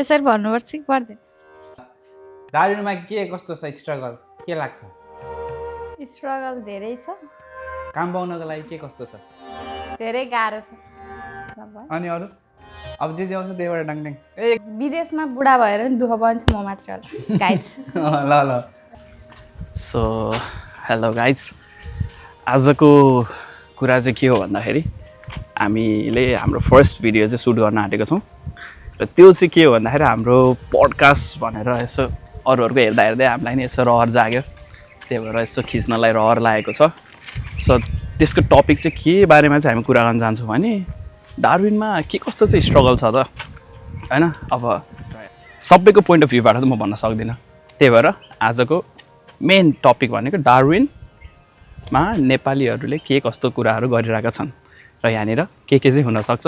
यसरी भन्नुपर्छ कि पर्दैन? दार्जिलिङमा के कस्तो छ स्ट्रगल के लाग्छ? स्ट्रगल धेरै छ, काम पाउनको लागि के कस्तो छ? धेरै गाह्रो छ। अनि अरू अब जे आउँछ त्यहीबाट डाङडाङ ए विदेशमा बुढा भएर नि दुःख पाउँछु म मात्र होला गाइज। ल ल सो हेलो गाइज, आजको कुरा चाहिँ के हो भन्दाखेरि हामीले हाम्रो फर्स्ट भिडियो चाहिँ सुट गर्न आँटेको छौँ र त्यो चाहिँ के हो भन्दाखेरि हाम्रो पडकास्ट भनेर यसो अरूहरूको हेर्दा हेर्दै हामीलाई नि यसो रहर जाग्यो, त्यही भएर यसो खिच्नलाई रहर लागेको छ। सो त्यसको टपिक चाहिँ के बारेमा चाहिँ हामी कुरा गर्न जान्छौँ भने डार्विनमा के कस्तो चाहिँ स्ट्रगल छ त होइन। अब सबैको पोइन्ट अफ भ्यूबाट त म भन्न सक्दिनँ, त्यही भएर आजको मेन टपिक भनेको डार्विनमा नेपालीहरूले के कस्तो कुराहरू गरिरहेका छन् र यहाँनिर के चाहिँ हुनसक्छ,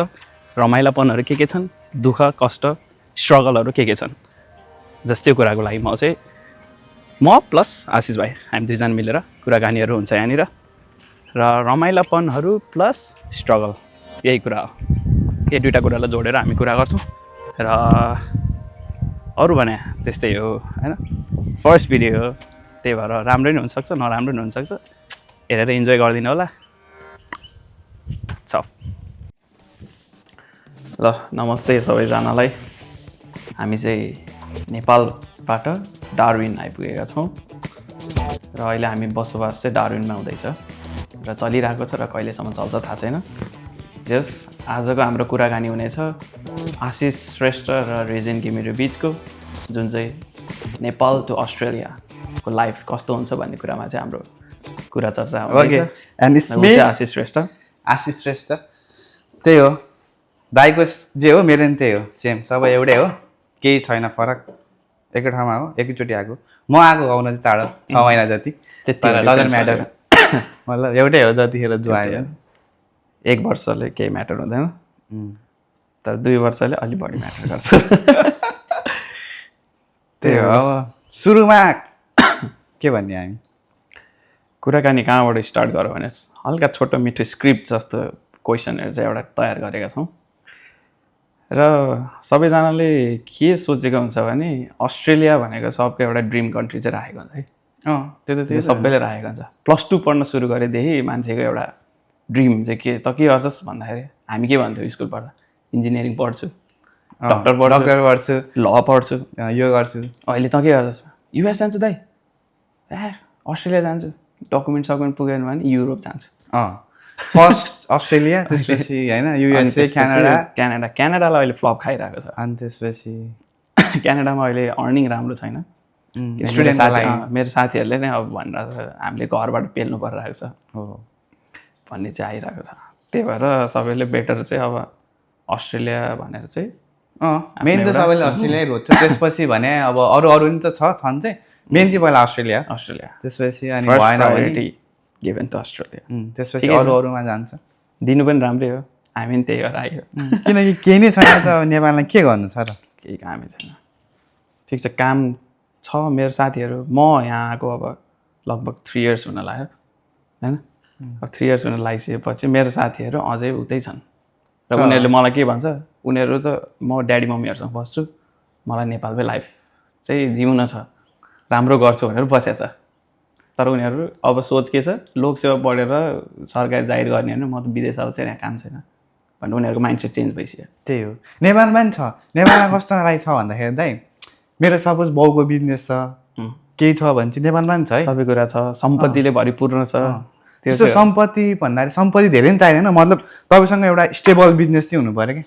रमाइलोपनहरू के छन्, दुःख कष्ट स्ट्रगलहरू के छन्, जस्तै कुराको लागि म प्लस आशिष भाइ हामी दुईजना मिलेर कुराकानीहरू हुन्छ यहाँनिर र रमाइलोपनहरू प्लस स्ट्रगल यही कुरा हो। यही दुईवटा कुरालाई जोडेर हामी कुरा गर्छौँ र अरू भने त्यस्तै हो होइन। फर्स्ट भिडियो हो, त्यही भएर राम्रो नि हुनसक्छ नराम्रो नि हुनसक्छ, हेरेर इन्जोय गरिदिनु होला। ल नमस्ते सबैजनालाई, हामी चाहिँ नेपालबाट डार्विन आइपुगेका छौँ र अहिले हामी बसोबास चाहिँ डार्विनमा हुँदैछ र चलिरहेको छ र कहिलेसम्म चल्छ थाहा छैन। जस आजको हाम्रो कुराकानी हुनेछ आशिष श्रेष्ठ र रिजेन घिमिरे बिचको, जुन चाहिँ नेपाल टु अस्ट्रेलियाको लाइफ कस्तो हुन्छ भन्ने कुरामा चाहिँ हाम्रो कुरा चर्चा हुँदैछ। आशिष श्रेष्ठ त्यही हो, दाइको जे हो मेरो नि त्यही हो, सेम सबै एउटै हो, केही छैन फरक, एकै ठाउँमा हो, एकैचोटि आएको। म आएको आउन चाहिँ चाँडो 6 महिना जति, डजन्ट म्याटर, मतलब एउटै हो जतिखेर जो आयो। 1 वर्षले केही म्याटर हुँदैन, तर 2 वर्षले अलि बढी म्याटर गर्छ। त्यही हो। अब सुरुमा के भन्ने हामी कुराकानी कहाँबाट स्टार्ट गरौँ भने हल्का छोटो मिठो स्क्रिप्ट जस्तो क्वेसनहरू चाहिँ एउटा तयार गरेका छौँ र सबैजनाले के सोचेको हुन्छ भने अस्ट्रेलिया भनेको सबको एउटा ड्रिम कन्ट्री चाहिँ राखेको हुन्छ है। त्यो सबैले राखेको हुन्छ। +2 पढ्न सुरु गरेदेखि मान्छेको एउटा ड्रिम चाहिँ के त के गर्छस् भन्दाखेरि हामी के भन्थ्यौँ स्कुल पढ्दा, इन्जिनियरिङ पढ्छु, डक्टर पढ्छु, ल पढ्छु, यो गर्छु। अहिले त के गर्छस्, युएस जान्छु दाइ, अस्ट्रेलिया जान्छु, डकुमेन्ट पुगेन भने युरोप जान्छु। फर्स्ट अस्ट्रेलिया, त्यसपछि होइन युएसए, क्यानाडालाई अहिले फ्लप खाइरहेको छ। अनि त्यसपछि क्यानाडामा अहिले अर्निङ राम्रो छैन। मेरो साथीहरूले नै अब भनिरहेको छ हामीले घरबाट पेल्नु परिरहेको छ भन्ने चाहिँ आइरहेको छ। त्यही भएर सबैले बेटर चाहिँ अब अस्ट्रेलिया भनेर चाहिँ मेन त सबैले अस्ट्रेलिया रोज्छ, त्यसपछि भने अब अरू नि त छन् चाहिँ, मेन चाहिँ पहिला अस्ट्रेलिया, त्यसपछि अनि भएन गिभन त अस्ट्रेलिया, त्यसपछि अरूमा जान्छ। दिनु पनि राम्रै हो, हामी पनि त्यही भएर आयो। किनकि केही नै छैन त नेपालमा के गर्नु छ र, केही कामै छैन। ठिक छ, काम छ। मेरो साथीहरू, म यहाँ आएको अब लगभग 3 इयर्स हुन लाग्यो होइन। अब 3 इयर्स हुन लागिसकेपछि मेरो साथीहरू अझै उतै छन् र उनीहरूले मलाई के भन्छ, उनीहरू त म ड्याडी मम्मीहरूसँग बस्छु, मलाई नेपालमै लाइफ चाहिँ जिउन छ, राम्रो गर्छु भनेर बसेको छ। तर उनीहरू अब सोच के छ, लोकसेवा पढेर सरकारी जाहिर गर्ने होइन, म त विदेश आउँछ यहाँ काम छैन भन्ने उनीहरूको माइन्डसेट चेन्ज भइसक्यो। त्यही हो, नेपालमा पनि छ। नेपालमा कस्तो छ भन्दाखेरि दाइ, मेरो सपोज बाउको बिजनेस छ, केही छ भने चाहिँ नेपालमा पनि छ है, सबै कुरा छ, सम्पत्तिले भरिपूर्ण छ। त्यस्तो सम्पत्ति भन्दाखेरि सम्पत्ति धेरै पनि चाहिँदैन, मतलब तपाईँसँग एउटा स्टेबल बिजनेस चाहिँ हुनु पऱ्यो कि,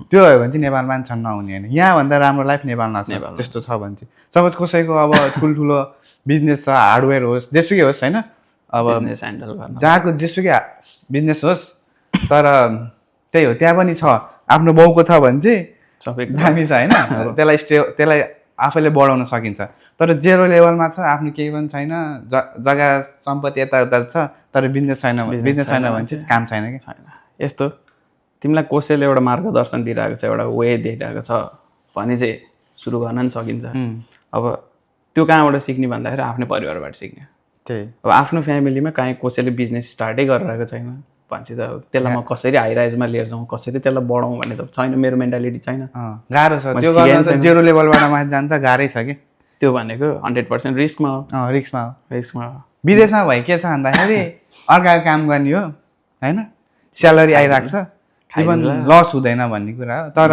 त्यो भयो भने चाहिँ नेपालमा पनि छ, नहुने होइन। यहाँभन्दा राम्रो लाइफ नेपालमा छ, त्यस्तो छ भने चाहिँ। सपोज कसैको अब ठुल्ठुलो बिजनेस छ, हार्डवेयर होस्, जेसुकै होस् होइन, अब जहाँको जेसुकै बिजनेस होस्, तर त्यही हो, त्यहाँ पनि छ, आफ्नो बाउको छ भने चाहिँ सबै दामी छ होइन, त्यसलाई आफैले बढाउन सकिन्छ। तर जेरो लेभलमा छ, आफ्नो केही पनि छैन, जग्गा सम्पत्ति यताउता छ, तर बिजनेस छैन भने चाहिँ काम छैन कि छैन। यस्तो तिमीलाई कसैले एउटा मार्गदर्शन दिइरहेको छ, एउटा वे दिइरहेको छ भने चाहिँ सुरु गर्न पनि सकिन्छ। अब त्यो कहाँबाट सिक्ने भन्दाखेरि आफ्नै परिवारबाट सिक्ने। त्यही अब आफ्नो फ्यामिलीमा काहीँ कसैले बिजनेस स्टार्टै गरिरहेको छैन, भन्छ त त्यसलाई म कसरी हाई राइजमा लिएर जाउँ कसरी त्यसलाई बढाउँ भन्ने त छैन मेरो मेन्टालिटी छैन गाह्रो छ त्यो गर्न त जेरो लेभलबाट माथि जान त गाह्रै छ कि त्यो भनेको 100% रिस्कमा हो रिस्कमा हो विदेशमा भए के छ भन्दाखेरि अर्काको काम गर्ने हो होइन स्यालेरी आइरहेको छ इभन लस हुँदैन भन्ने कुरा हो तर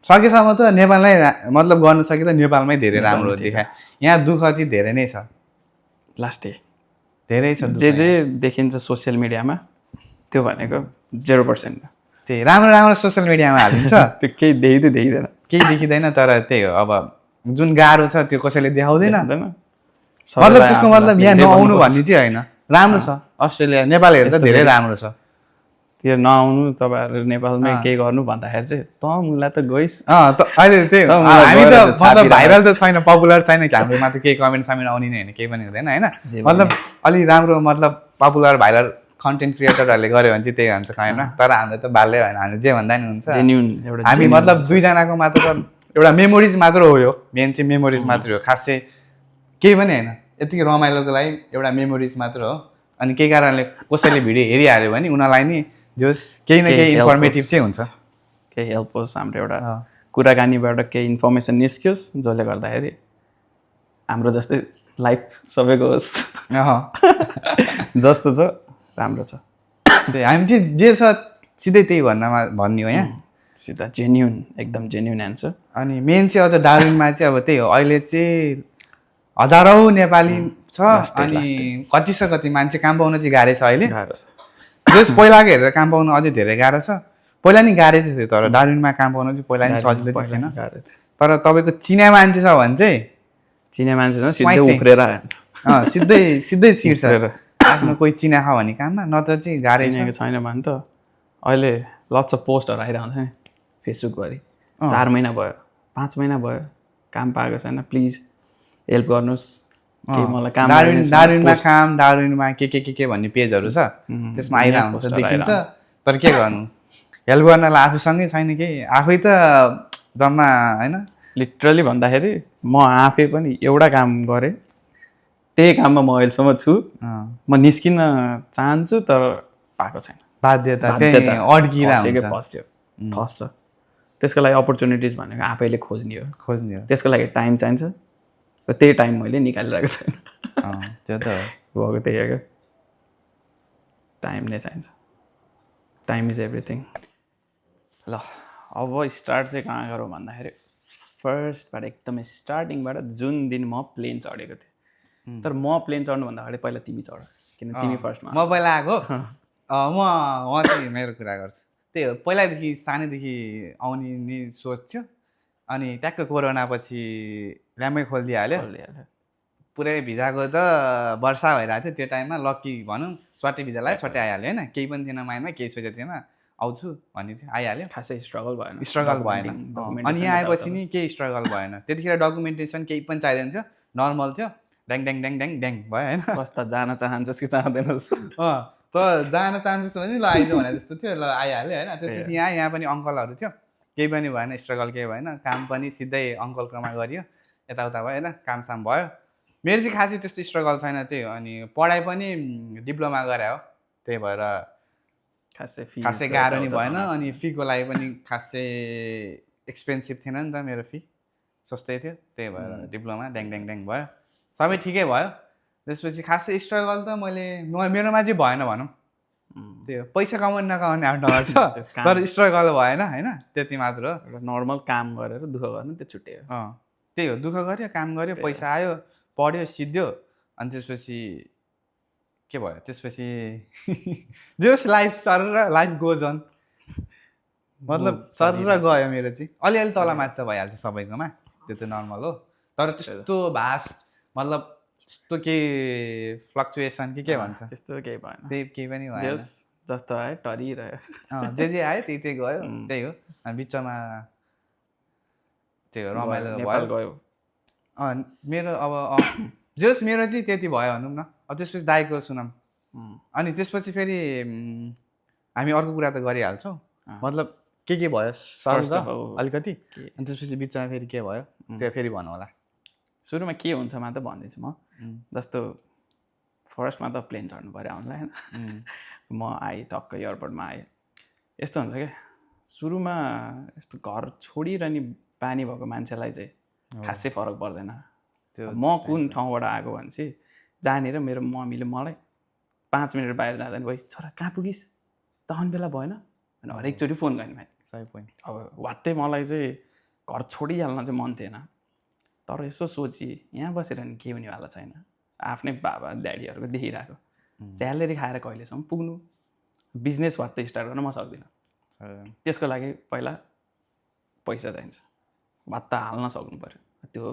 सकेसम्म त नेपालमै मतलब गर्न सके त नेपालमै धेरै राम्रो देखाए यहाँ दुःख चाहिँ धेरै नै छ लास्टै धेरै छ जे देखिन्छ सोसियल मिडियामा त्यो भनेको 0% त्यही राम्रो सोसियल मिडियामा हालिन्छ त्यो केही देखिँदैन केही देखिँदैन तर त्यही हो अब जुन गाह्रो छ त्यो कसैले देखाउँदैन मतलब त्यसको मतलब यहाँ नआउनु भन्ने चाहिँ होइन राम्रो छ अस्ट्रेलिया नेपाल हेर्दा धेरै राम्रो छ त्यो नआउनु तपाईँहरू नेपालमै केही गर्नु भन्दाखेरि चाहिँ त मुला त गइस् अहिले त्यही हामी त मतलब भाइरल त छैन पपुलर छैन कि हाम्रोमा त केही कमेन्ट समेन्ट आउने नै होइन केही पनि हुँदैन होइन मतलब अलि राम्रो मतलब पपुलर भाइरल कन्टेन्ट क्रिएटरहरूले गर्यो भने चाहिँ त्यही हुन्छ काममा तर हाम्रो त बाल्य होइन हामी जे भन्दा नि हुन्छ जेन्युन एउटा हामी मतलब दुईजनाको मात्र एउटा मेमोरिज मात्र हो यो मेन चाहिँ मेमोरिज मात्रै हो खासै केही पनि होइन यतिकै रमाइलोको लागि एउटा मेमोरिज मात्र हो अनि केही कारणले कसैले भिडियो हेरिहाल्यो भने उनीहरूलाई नि जस केही न केही इन्फर्मेटिभ चाहिँ हुन्छ केही हेल्प होस् हाम्रो एउटा कुराकानीबाट केही इन्फर्मेसन निस्कियोस् जसले गर्दाखेरि हाम्रो जस्तै लाइफ सबैको होस् जस्तो छ राम्रो छ त्यही हामी चाहिँ जे छ सिधै त्यही भन्ने हो यहाँ सिधा जेन्युन एकदम जेन्युन एन्सर अनि मेन चाहिँ अझ डार्विनमा चाहिँ अब त्यही हो अहिले चाहिँ हजारौँ नेपाली छ अनि कति मान्छे काम पाउन चाहिँ गाह्रै छ अहिले जस पहिलाको हेरेर काम पाउनु अझै धेरै गाह्रो छ पहिला नि गाह्रै थियो तर डार्विनमा काम पाउनु चाहिँ पहिला नि सजिलो चाहिँ छैन तर तपाईँको चिने मान्छे छ भने चाहिँ चिने मान्छे सिधै उफ्रेर सिधै सिट्छ आफ्नो कोही चिना छ भने काममा नत्र चाहिँ गाह्रै छैन भने त अहिले लट्स अफ पोस्टहरू आइरहन्छ नि फेसबुकभरि 4 महिना भयो 5 महिना भयो काम पाएको छैन प्लिज हेल्प गर्नुहोस् मलाई काम डार्विनमा काम डार्विनमा के भन्ने पेजहरू छ त्यसमा आइरहेको हुन्छ देखिन्छ तर के गर्नु हेल्प गर्नलाई आफूसँगै छैन कि आफै त जम्मा होइन लिटरली भन्दाखेरि म आफै पनि एउटा काम गरेँ त्यही काममा म अहिलेसम्म छु म निस्किन चाहन्छु तर पाएको छैन बाध्यता फस्छ त्यसको लागि अपर्च्युनिटिज भनेको आफैले खोज्ने हो त्यसको लागि टाइम चाहिन्छ र त्यही टाइम मैले निकालिरहेको छैन त्यो त भएको त्यही हो क्या टाइम नै चाहिन्छ टाइम इज एभ्रिथिङ ल अब स्टार्ट चाहिँ कहाँ गरौँ भन्दाखेरि फर्स्टबाट एकदमै स्टार्टिङबाट जुन दिन म प्लेन चढेको थिएँ तर म प्लेन चढ्नुभन्दा अगाडि पहिला तिमी चढ किन तिमी फर्स्टमा म पहिला आएको म चाहिँ मेरो कुरा गर्छु त्यही हो पहिलादेखि सानैदेखि आउने नि सोच थियो अनि ट्याक्क कोरोना पछि ल्याम्मै खोलिदिइहाल्यो पुरै भिजाको त वर्षा भइरहेको थियो त्यो टाइममा लक्की भनौँ स्वाटी भिजा लाग्यो स्वाटी आइहाल्यो होइन केही पनि थिएन माइन्डमा केही सोचेको थिएन आउँछु भन्ने थियो आइहाल्यो खासै स्ट्रगल भएन अनि यहाँ आएपछि नि केही स्ट्रगल भएन त्यतिखेर डकुमेन्टेसन केही पनि चाहिँदैन थियो नर्मल थियो ड्याङ ड्याङ ड्याङ ड्याङ ड्याङ भयो होइन कस्ता जान चाहन्छस् कि चाहँदैनस् त जान चाहन्छस् भने ल आइज भने जस्तो थियो ल आइहाल्यो होइन त्यसपछि यहाँ पनि अङ्कलहरू थियो केही पनि भएन स्ट्रगल केही भएन काम पनि सिधै अङ्कलकोमा गरियो यताउता भयो होइन कामसाम भयो मेरो चाहिँ खासै त्यस्तो स्ट्रगल छैन त्यही हो अनि पढाइ पनि डिप्लोमा गरे हो त्यही भएर खासै गाह्रो नि भएन अनि फीको लागि पनि खासै एक्सपेन्सिभ थिएन नि त मेरो फी सस्तै थियो त्यही भएर डिप्लोमा ड्याङ ड्याङ ड्याङ भयो सबै ठिकै भयो त्यसपछि खासै स्ट्रगल त मेरोमा चाहिँ भएन भनौँ त्यो पैसा कमाउने नकमाउने आफ्नो छ तर स्ट्रगल भएन होइन त्यति मात्र हो एउटा नर्मल काम गरेर दुःख गर्नु त्यो छुट्यो त्यही हो दुःख गऱ्यो काम गऱ्यो पैसा आयो पढ्यो सिद्धियो अनि त्यसपछि के भयो त्यसपछि just life sir life goes on मतलब सर गयो मेरो चाहिँ अलिअलि तलमाथि त भइहाल्छ सबैकोमा त्यो त नर्मल हो तर त्यस्तो मतलब त्यस्तो केही फ्लक्चुएसन कि के भन्छ त्यस्तो केही भएन त्यही केही पनि भएन जस्तो आयो टरिरह्यो जे आयो त्यही गयो त्यही हो अनि बिचमा त्यही हो रमाइलो भयो मेरो अब जस मेरो चाहिँ त्यति भयो भनौँ न अब त्यसपछि दाइको सुनौँ अनि त्यसपछि फेरि हामी अर्को कुरा त गरिहाल्छौँ मतलब के भयो सर्च अलिकति अनि त्यसपछि बिचमा फेरि के भयो त्यो फेरि भनौँ होला सुरुमा के हुन्छ त भन्दैछु म जस्तो फर्स्टमा त प्लेन चढ्नु पऱ्यो आउनुलाई होइन म आएँ टक्क एयरपोर्टमा आएँ यस्तो हुन्छ क्या सुरुमा यस्तो घर छोडिरहने बानी भएको मान्छेलाई चाहिँ खासै फरक पर्दैन म कुन ठाउँबाट आएको भनेपछि जहाँनिर मेरो मम्मीले मलाई 5 मिनट बाहिर जाँदा नि भाइ छोरा कहाँ पुगिस् त अनि बेला भएन अनि हरेकचोटि फोन गर्ने माथि सही पोइन्ट अब वात्तै मलाई चाहिँ घर छोडिहाल्न चाहिँ मन थिएन तर यसो सोची यहाँ बसेर नि के हुनेवाला छैन आफ्नै बाबा ड्याडीहरूको देखिरहेको स्यालेरी खाएर कहिलेसम्म पुग्नु बिजनेस वात्तै स्टार्ट गर्न म सक्दिनँ त्यसको लागि पहिला पैसा चाहिन्छ वात्ता हाल्न सक्नु पऱ्यो त्यो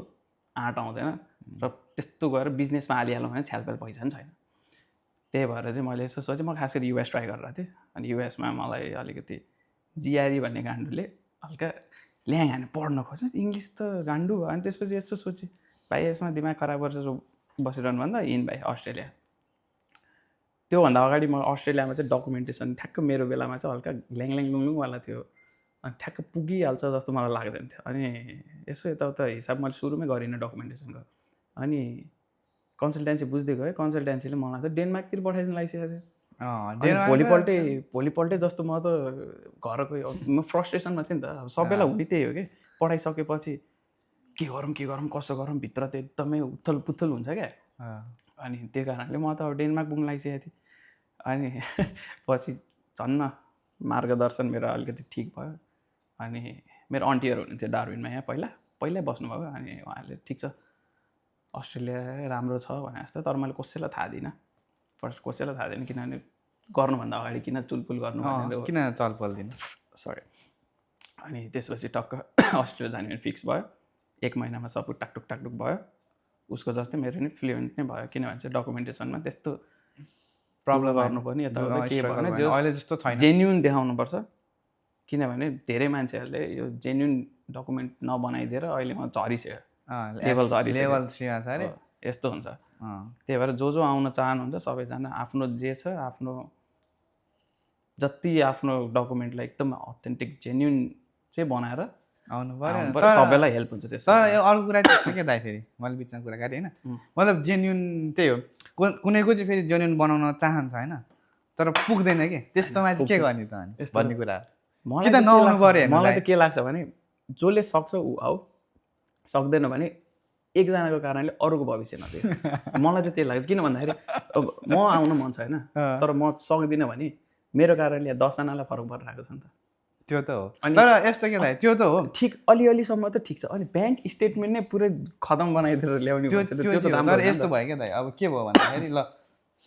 आँट आउँदैन र त्यस्तो गएर बिजनेसमा हालिहाल्नु भने छ्यालपेल पैसा पनि छैन त्यही भएर चाहिँ मैले यसो सोचेँ म खास गरी युएस ट्राई गरेर थिएँ अनि युएसमा मलाई अलिकति जिआरई भन्ने गान्डुले हल्का ल्याङ हाने पढ्न खोज्छ इङ्ग्लिस त गान्डु भयो अनि त्यसपछि यस्तो सोचेँ भाइ यसमा दिमाग खराब गरेर बसिरहनु भन्दा भाइ अस्ट्रेलिया त्योभन्दा अगाडि म अस्ट्रेलियामा चाहिँ डकुमेन्टेसन ठ्याक्क मेरो बेलामा चाहिँ हल्का ल्याङ लुङवाला थियो अनि ठ्याक्क पुगिहाल्छ जस्तो मलाई लाग्दैन थियो अनि यसो यताउता हिसाब मैले सुरुमै गरिनँ डकुमेन्टेसनको अनि कन्सल्टेन्सी बुझ्दै गएँ कन्सल्टेन्सीले मलाई त डेनमार्कतिर पठाइदिनु लागिसकेको थियो भोलिपल्टै जस्तो म त घरको म फ्रस्ट्रेसनमा थिएँ नि त अब सबैलाई हुने त्यही हो कि पढाइसकेपछि के गरौँ कसो गरौँ भित्र त एकदमै उथल पुथल हुन्छ क्या अनि त्यो कारणले म त अब डेनमार्क पुग्नु लागिसकेको थिएँ अनि पछि झन्न मार्गदर्शन मेरो अलिकति ठिक भयो अनि मेरो अन्टीहरू हुनुहुन्थ्यो डार्विनमा यहाँ पहिल्यै बस्नुभयो अनि उहाँहरूले ठिक छ अस्ट्रेलिया राम्रो छ भने जस्तो तर मैले कसैलाई थाहा दिइनँ फर्स्ट कसैलाई थाहा दिएन किनभने गर्नुभन्दा अगाडि किन चुलपुल गर्नु किन चलपल दिनु सरी अनि त्यसपछि टक्क अस्ट्रेलिया जाने फिक्स भयो 1 महिनामा सबै टाकटुक भयो उसको जस्तै मेरो नि फ्लुएन्ट नै भयो किनभने चाहिँ डकुमेन्टेसनमा त्यस्तो प्रब्लम गर्नुपर्ने यताउता के भएन अहिले जस्तो छैन जेन्युन देखाउनुपर्छ किनभने धेरै मान्छेहरूले यो जेन्युन डकुमेन्ट नबनाइदिएर अहिले म झरिसक्यो लेभल 3मा छ अरे यस्तो हुन्छ त्यही भएर जो आउन चाहनुहुन्छ सबैजना आफ्नो जे छ आफ्नो जति आफ्नो डकुमेन्टलाई एकदम अथेन्टिक जेन्युन चाहिँ बनाएर आउनु पर्यो सबैलाई हेल्प हुन्छ त्यसो तर यो अरू कुरा चाहिँ के दाइ फेरि मैले बिचमा कुरा काटेँ होइन मतलब जेन्युन त्यही हो कुनैको चाहिँ फेरि जेन्युन बनाउन चाहन्छ होइन तर पुग्दैन कि त्यस्तोमा चाहिँ के गर्ने त अनि भन्ने कुरा मलाई त नआउनु पर्यो मलाई त के लाग्छ भने जसले सक्छ ऊ आऊ सक्दैन भने एकजनाको कारणले अरूको भविष्य नदियो मलाई चाहिँ त्यही लाग्छ किन भन्दाखेरि अब म आउनु मन छ होइन तर म सक्दिनँ भने मेरो कारणले 10 जनालाई फरक परिरहेको छ नि त त्यो त हो तर यस्तो के त्यो त हो ठिक अलिअलिसम्म त ठिक छ अनि ब्याङ्क स्टेटमेन्ट नै पुरै खतम बनाइदिएर ल्याउने त्यो त राम्रो यस्तो भयो क्या दाइ अब के भयो भन्दाखेरि ल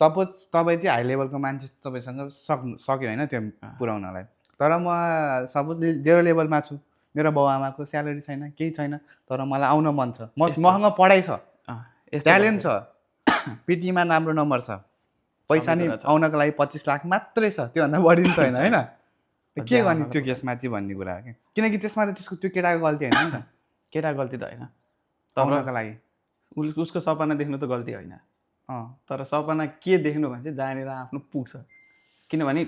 सपोज तपाईँ चाहिँ हाई लेभलको मान्छे तपाईँसँग सक्यो होइन त्यो पुऱ्याउनलाई तर म सपोज 0 लेभलमा छु मेरो बाउ आमाको स्यालेरी छैन केही छैन तर मलाई आउन मन छ मसँग पढाइ छ ट्यालेन्ट छ पिटीमा राम्रो नम्बर छ पैसा नि आउनको लागि 25 लाख मात्रै छ त्योभन्दा बढी पनि छैन होइन के गर्ने त्यो केसमा चाहिँ भन्ने कुरा हो किनकि त्यसमा त त्यसको त्यो केटाको गल्ती होइन नि त केटाको गल्ती त होइन आउनको लागि उसको सपना देख्नु त गल्ती होइन तर सपना के देख्नु भने चाहिँ जहाँनिर आफ्नो पुग्छ किनभने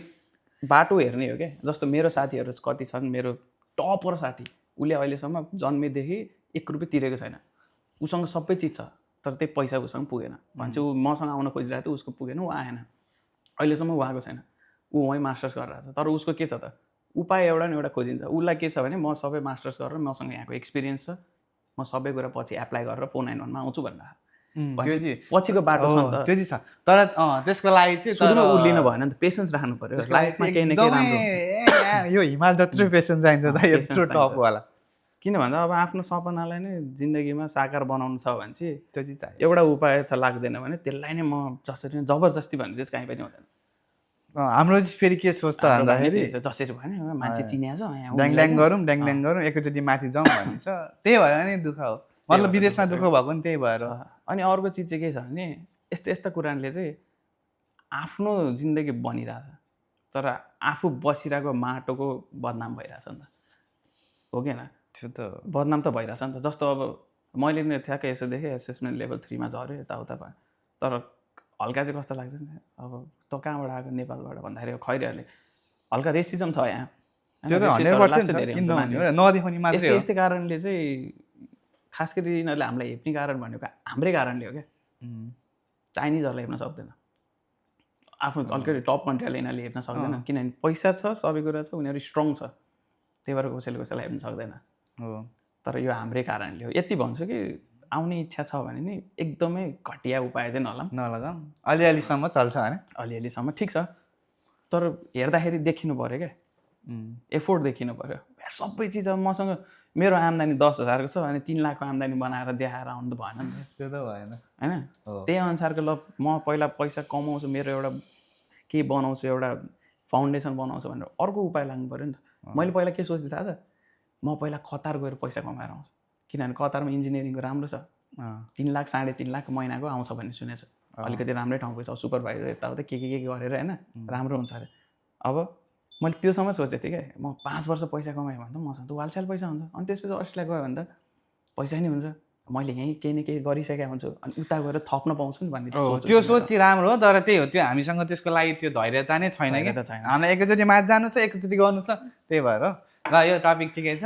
बाटो हेर्ने हो क्या जस्तो मेरो साथीहरू कति छन् मेरो टपर साथी उसले अहिलेसम्म जन्मेदेखि 1 रुपियाँ तिरेको छैन उसँग सबै चिज छ तर त्यही पैसा उसँग पुगेन भन्छ ऊ मसँग आउन खोजिरहेको थियो उसको पुगेन ऊ आएन अहिलेसम्म ऊ आएको छैन ऊ वहीँ मास्टर्स गरिरहेको छ तर उसको के छ त उपाय एउटा न एउटा खोजिन्छ उसलाई के छ भने म सबै मास्टर्स गरेर मसँग यहाँको एक्सपिरियन्स छ म सबै कुरा पछि एप्लाई गरेर 491 मा आउँछु भनेर पछिको बाटो छ नि त त्यो छ तर त्यसको लागि चाहिँ सुरुमा उलिनु भएन नि त पेसेन्स राख्नु पर्यो लाइफमा केही न केही राम्रो हुन्छ यो हिमाल जत्रो पेसेन्स चाहिन्छ त यत्रो टप वाला किन भन्दा अब आफ्नो सपनालाई नै जिन्दगीमा साकार बनाउनु छ भने चाहिँ त्यो चाहिँ एउटा उपाय छ लाग्दैन भने त्यसलाई नै म जसरी जबरजस्ती भन्ने चाहिँ कहीँ पनि हुँदैन हाम्रो चाहिँ फेरि के सोच्छ भन्दाखेरि जसरी भने मान्छे चिन्या छ ड्याङ गरौँ एकैचोटि माथि जाउँ भन्छ त्यही भएर नि दुःख हो मतलब विदेशमा दुःख भएको नि त्यही भएर अनि अर्को चिज चाहिँ के छ भने यस्ता कुराले चाहिँ आफ्नो जिन्दगी बनिरहेछ तर आफू बसिरहेको माटोको बदनाम भइरहेछ नि त हो कि होइन त्यो त बदनाम त भइरहेछ नि त जस्तो अब मैले नै ठ्याक्कै यसो देखेँ एसेसमेन्ट लेभल 3 मा झऱ्यो यताउता भयो तर हल्का चाहिँ कस्तो लाग्छ नि अब त कहाँबाट आएको नेपालबाट भन्दाखेरि खैरीहरूले हल्का रेसिजम छ यहाँ त्यो त 100% नदेखाउने मात्रै हो यस्तै कारणले चाहिँ खास गरी यिनीहरूले हामीलाई हेप्ने कारण भनेको हाम्रै कारणले हो क्या चाइनिजहरूलाई हेप्न सक्दैन, आफ्नो अलिकति टप कन्ट्रीलाई यिनीहरूले हेप्न सक्दैन, किनभने पैसा छ, सबै कुरा छ, उनीहरू स्ट्रङ छ, त्यही भएर कसैलाई हेप्न सक्दैन। तर यो हाम्रै कारणले हो। यति भन्छु कि आउने इच्छा छ भने नि एकदमै घटिया उपाय चाहिँ नलगाऊँ, अलिअलिसम्म चल्छ होइन, अलिअलिसम्म ठिक छ, तर हेर्दाखेरि देखिनु पऱ्यो क्या, एफोर्ट देखिनु पऱ्यो। सबै चिज अब मसँग मेरो आम्दानी 10,000 को छ अनि 3 लाखको आम्दानी बनाएर देखाएर आउनु त भएन नि त, त्यो त भएन होइन। त्यही अनुसारको ल म पहिला पैसा कमाउँछु, मेरो एउटा के बनाउँछु, एउटा फाउन्डेसन बनाउँछु भनेर अर्को उपाय लाग्नु पऱ्यो नि त। मैले पहिला के सोच्थेँ थाहा छ, म पहिला कतार गएर पैसा कमाएर आउँछु, किनभने कतारमा इन्जिनियरिङको राम्रो छ, 3 लाख 3.5 लाख महिनाको आउँछ भन्ने सुनेको छु, अलिकति राम्रै ठाउँको छ, सुपरभाइजर यताउता के गरेर होइन राम्रो हुन्छ अरे। अब मैले त्योसम्म सोचेको थिएँ क्या, म 5 वर्ष पैसा कमाएँ भने त मसँग त वालछाल पैसा हुन्छ, अनि त्यसपछि अस्ट्रेलिया गयो भने त पैसा नै हुन्छ, मैले यहीँ केही न केही गरिसकेको हुन्छु, अनि उता गएर थप्न पाउँछु नि भन्ने त्यो सोच चाहिँ राम्रो हो। तर त्यही हो, त्यो हामीसँग त्यसको लागि त्यो धैर्यता नै छैन कि, हामीलाई एकैचोटि माथि जानु छ, एकैचोटि गर्नु छ, त्यही भएर ल यो टपिक ठिकै छ।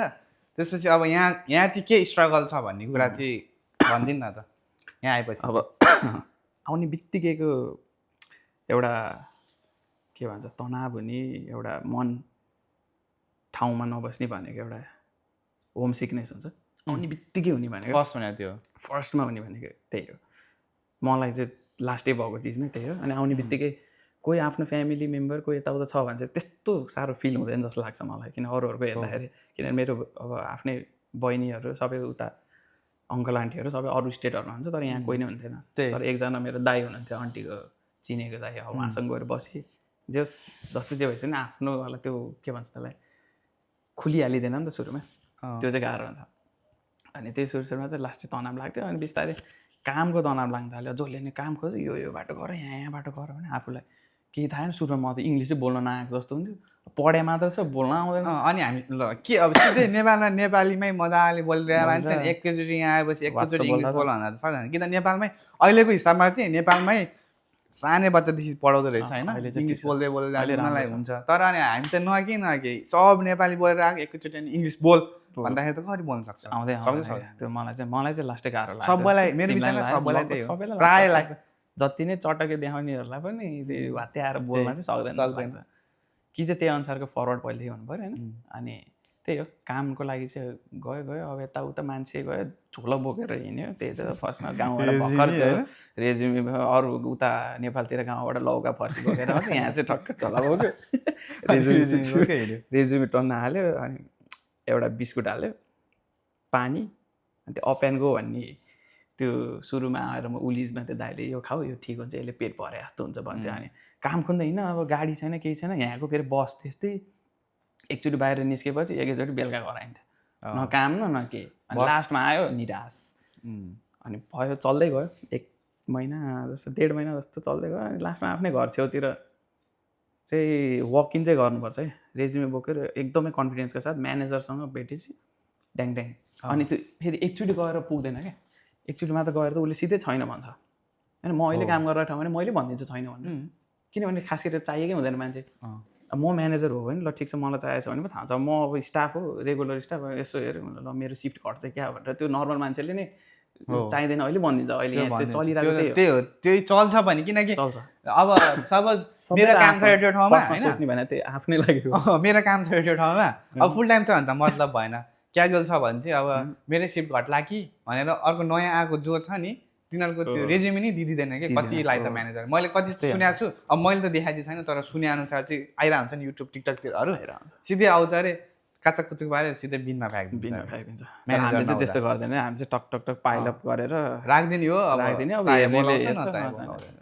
त्यसपछि अब यहाँ चाहिँ के स्ट्रगल छ भन्ने कुरा चाहिँ भनिदिनु न त। यहाँ आएपछि अब आउने बित्तिकैको एउटा के भन्छ तनाव हुने, एउटा मन ठाउँमा नबस्ने भनेको एउटा होम सिकनेस हुन्छ, आउने बित्तिकै हुने भनेको फर्स्टमा हुने भनेको त्यही हो। मलाई चाहिँ लास्टै भएको चिज नै त्यही हो। अनि आउने बित्तिकै कोही आफ्नो फ्यामिली मेम्बर कोही यताउता छ भने चाहिँ त्यस्तो साह्रो फिल हुँदैन जस्तो लाग्छ मलाई, किन अरूहरूको हेर्दाखेरि। किनभने मेरो अब आफ्नै बहिनीहरू सबै उता अङ्कल आन्टीहरू सबै अरू स्टेटहरूमा हुन्छ, तर यहाँ कोही नै हुन्थेन। तर एकजना मेरो दाई हुनुहुन्थ्यो, आन्टीको चिनेको दाई, अब उहाँसँग गएर बसेँ, जस्तो जे भएछ नि आफ्नो वाला त्यो के भन्छ त्यसलाई खुलिहालिँदैन नि त सुरुमा, त्यो चाहिँ गाह्रो हुन्छ। अनि त्यही सुरुमा चाहिँ लास्टै तनाव लाग्थ्यो, अनि बिस्तारै कामको तनाव लाग्न थाल्यो। जसले नि काम खोज्यो यो बाटो गर, यहाँ बाटो गर भने आफूलाई केही थाहा छैन। सुरुमा म त इङ्ग्लिसै बोल्न नआएको जस्तो हुन्थ्यो, पढे मात्र छ, बोल्न आउँदैन। अनि हामी ल के अब सिधै नेपालमा नेपालीमै मजाले बोलिरहेको मान्छे एकैचोटि यहाँ आएपछि एकैचोटि इङ्ग्लिस बोल्न भन्दा त सक्दैन, कि त नेपालमै अहिलेको हिसाबमा चाहिँ नेपालमै सानै बच्चादेखि पढाउँदो रहेछ होइन, इङ्ग्लिस बोल्दै उनीहरूलाई हुन्छ। तर अनि हामी त नके सब नेपाली बोलेर आएको, एकैचोटि इङ्ग्लिस बोल भन्दाखेरि त कसरी बोल्न सक्छ, त्यो मलाई चाहिँ लास्टै गाह्रो लाग्छ। सबैलाई मेरो विचारमा सबैलाई त्यही हो, प्राय लाग्छ। जति नै चटके देखाउनेहरूलाई पनि हत्याएर बोल्न चाहिँ सक्दैन कि चाहिँ त्यही अनुसारको फरवर्ड पहिलेदेखि हुनु पऱ्यो होइन। अनि त्यही हो, कामको लागि चाहिँ गयो अब यताउता मान्छे गयो झोला बोकेर हिँड्यो, त्यही त फर्स्टमा गाउँबाट भर्खर थियो रेज्युमे, अरू उता नेपालतिर गाउँबाट लौका फर्सी बोकेर आउँछ, यहाँ चाहिँ ठक्क झोला बोक्यो, रेज्युमे टन्न हाल्यो, अनि एउटा बिस्कुट हाल्यो, पानी, अनि त्यो अप एन्ड गो भन्ने त्यो सुरुमा आएर म उलिजमा त्यो दाइले यो खाऊ यो ठिक हुन्छ, यसले पेट भरे जस्तो हुन्छ भन्थ्यो। अनि काम खोज्दैन, अब गाडी छैन केही छैन, यहाँको फेरि बस त्यस्तै, एकचोटि बाहिर निस्केपछि एकैचोटि बेलुका घर आइन्थ्यो, न काम न के। अनि लास्टमा आयो निराश, अनि भयो चल्दै गयो 1 महिना जस्तो 1.5 महिना जस्तो चल्दै गयो। अनि लास्टमा आफ्नै घर छेउतिर चाहिँ वक इन चाहिँ गर्नुपर्छ है, रेज्युमे बोकेर एकदमै कन्फिडेन्सको साथ म्यानेजरसँग भेटेपछि ड्याङ ड्याङ। अनि त्यो फेरि एकचोटि गएर पुग्दैन क्या, एकचोटि मात्र गएर त उसले सिधै छैन भन्छ होइन। म अहिले काम गरेर ठाउँ भने मैले भनिदिन्छु छैन भनेर, किनभने खास गरेर चाहिएकै हुँदैन मान्छे। अब म म्यानेजर हो भने ल ठिक छ, मलाई चाहिएको छ भने पो थाहा छ, म अब स्टाफ हो, रेगुलर स्टाफ, यसो हेऱ्यो ल मेरो सिफ्ट घट्छ क्या भनेर त्यो नर्मल मान्छेले नै चाहिँदैन अहिले भनिदिन्छ। अहिले यहाँ त्यो चलिरहेको त्यही हो, त्यही चल्छ भने, किनकि अब सपोज मेरो काम छ एउटा ठाउँमा होइन भने त्यही आफ्नै लागि मेरो काम छ एउटा ठाउँमा, अब फुल टाइम छ भने त मतलब भएन, क्याजुअल छ भने चाहिँ अब मेरै सिफ्ट घट्ला कि भनेर अर्को नयाँ आएको जो छ नि तिनीहरूको त्यो रेज्युमे नै दिँदैन कि कतिलाई त म्यानेजर। मैले कति सुनेको छु, अब मैले त देखाइदिएको छैन, तर सुने अनुसार चाहिँ आइरहेको हुन्छ नि युट्युब टिकटकतिरहरू, सिधै आउँछ अरे काचक कुचुक पारेर सिधै बिनमा फ्याँकिदिन्छ। हामीले चाहिँ त्यस्तो गर्दैन, हामी चाहिँ टक टक टक पाइलअप गरेर राखिदिने हो, राखिदिने। अब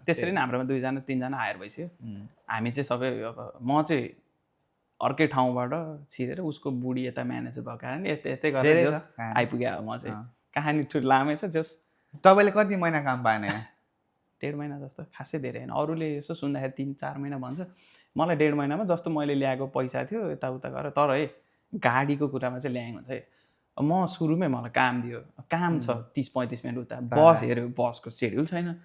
त्यसरी नै हाम्रोमा 2जना 3जना हायर भइसक्यो। हामी चाहिँ सबै अब म चाहिँ अर्कै ठाउँबाट छिरेर उसको बुढी यता म्यानेजर भएको कारणले यतै गरेर आइपुग्यो। म चाहिँ कहानी ठुलो लामै छ। जस तपाईँले कति महिना काम पाएन? 1.5 महिना जस्तो, खासै धेरै होइन। अरूले यसो सुन्दाखेरि 3-4 महिना भन्छ, मलाई 1.5 महिनामा जस्तो मैले ल्याएको पैसा थियो यताउता गरेर। तर है गाडीको कुरामा चाहिँ ल्याएको हुन्छ है। म सुरुमै मलाई काम दियो, काम छ 30-35 मिनट उता, बस हेऱ्यो बसको सेड्युल छैन,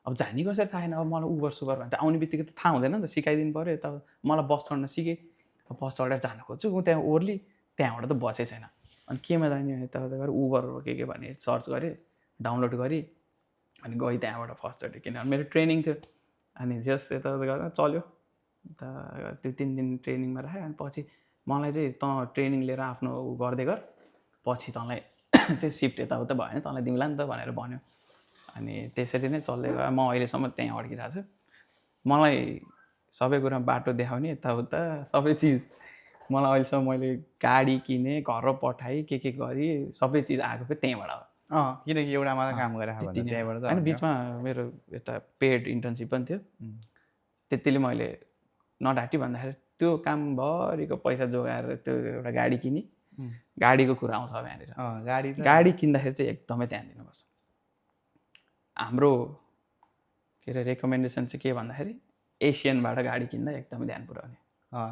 अब जाने कसरी थाहा छैन। अब मलाई उबर सुबर भन्छ, आउने बित्तिकै त थाहा हुँदैन नि त, सिकाइदिनु पऱ्यो। यता मलाई बस चढ्न सिकेँ, बस चढेर जानु खोज्छु, म त्यहाँ ओर्ली, त्यहाँबाट त बसै छैन। अनि केमा जाने यताउता गरेर उबर के भने सर्च गरेँ, डाउनलोड गरेँ, अनि गएँ त्यहाँबाट फर्स्टचोटि किनभने मेरो ट्रेनिङ थियो अनि जस यता गर्दा चल्यो त्यो 3 दिन ट्रेनिङमा राखेँ अनि पछि मलाई चाहिँ तँ ट्रेनिङ लिएर आफ्नो गर्दै गर पछि तँलाई चाहिँ सिफ्ट यताउता भयो भने तँलाई दिउँला नि त भनेर भन्यो अनि त्यसरी नै चल्दै गयो म अहिलेसम्म त्यहीँ अड्किरहेको छु मलाई सबै कुरा बाटो देखाउने यताउता सबै चिज मलाई अहिलेसम्म मैले गाडी किनेँ घर पठाएँ के गरेँ सबै चिज आएको फेरि त्यहीँबाट हो किनकि एउटा मात्रै काम गरेर त्यहीँबाट होइन बिचमा मेरो यता पेड इन्टर्नसिप पनि थियो त्यतिले मैले नढाँटी भन्दाखेरि त्यो कामभरिको पैसा जोगाएर त्यो एउटा गाडी किनेँ गाडीको कुरा आउँछ अब यहाँनिर गाडी किन्दाखेरि चाहिँ एकदमै ध्यान दिनुपर्छ हाम्रो के अरे रेकमेन्डेसन चाहिँ के भन्दाखेरि एसियनबाट गाडी किन्दा एकदमै ध्यान पुऱ्याउने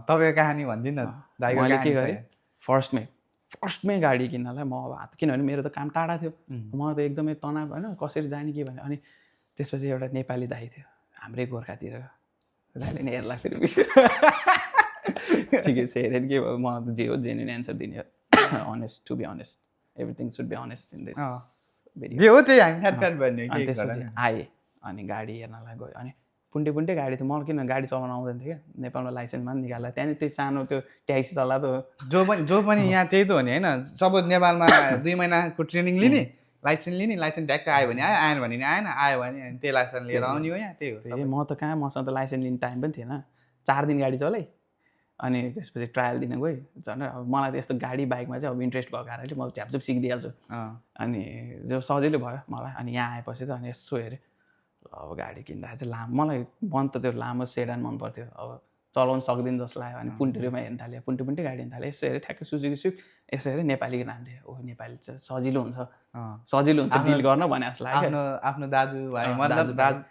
तपाईँको कहानी भनिदिनु न मैले के गरेँ फर्स्टमै गाडी किन्नलाई म अब हात किनभने मेरो त काम टाढा थियो मलाई त एकदमै तनाव होइन कसरी जाने के भने अनि त्यसपछि एउटा नेपाली दाइ थियो हाम्रै गोर्खातिर दाइले नि हेर्ला फेरि ठिकै छ हेरेन के भयो म जे हो जेन्युन एन्सर दिने हो honest to be honest everything should be honest in this जे हो त्यही हामी फ्याट भन्ने अनि त्यसपछि आएँ अनि गाडी हेर्नलाई गयो अनि पुन्टे गाडी थियो मलाई किन गाडी चलाउन आउँदैन थियो क्या नेपालमा लाइसेन्समा पनि निकाल्दा त्यहाँनिर त्यो सानो त्यो ट्याक्सी चलाएको जो पनि यहाँ त्यही त हो नि होइन सब नेपालमा 2 महिनाको ट्रेनिङ लिने लाइसेन्स ढ्याक्क आयो भने आएन भने आएन आयो भने त्यही लाइसेन्स लिएर आउने हो यहाँ त्यही हो म त कहाँ मसँग त लाइसेन्स लिने टाइम पनि थिएन 4 दिन गाडी चलाएँ अनि त्यसपछि ट्रायल दिन गएँ झन् अब मलाई त यस्तो गाडी बाइकमा चाहिँ अब इन्ट्रेस्ट भएको कारणले म झ्यापझुप सिकिदिइहाल्छु अनि जो सजिलो भयो मलाई अनि यहाँ आएपछि त अनि यसो हेरेँ अब गाडी किन्दाखेरि चाहिँ लामो मलाई मन त त्यो लामो सेडान मन पर्थ्यो अब चलाउनु सक्दिनँ जस्तो लाग्यो अनि पुन्टेमा हेर्न थाल्यो पुन्टे गाडी हेर्न थाल्यो यसो हेरेँ ठ्याक्कै सुजुकी स्विफ्ट यसो हेरेँ नेपालीको नाम थियो ओ नेपाली चाहिँ सजिलो हुन्छ डिल गर्न भने जस्तो लाग्यो आफ्नो दाजुभाइ मतलब दाजु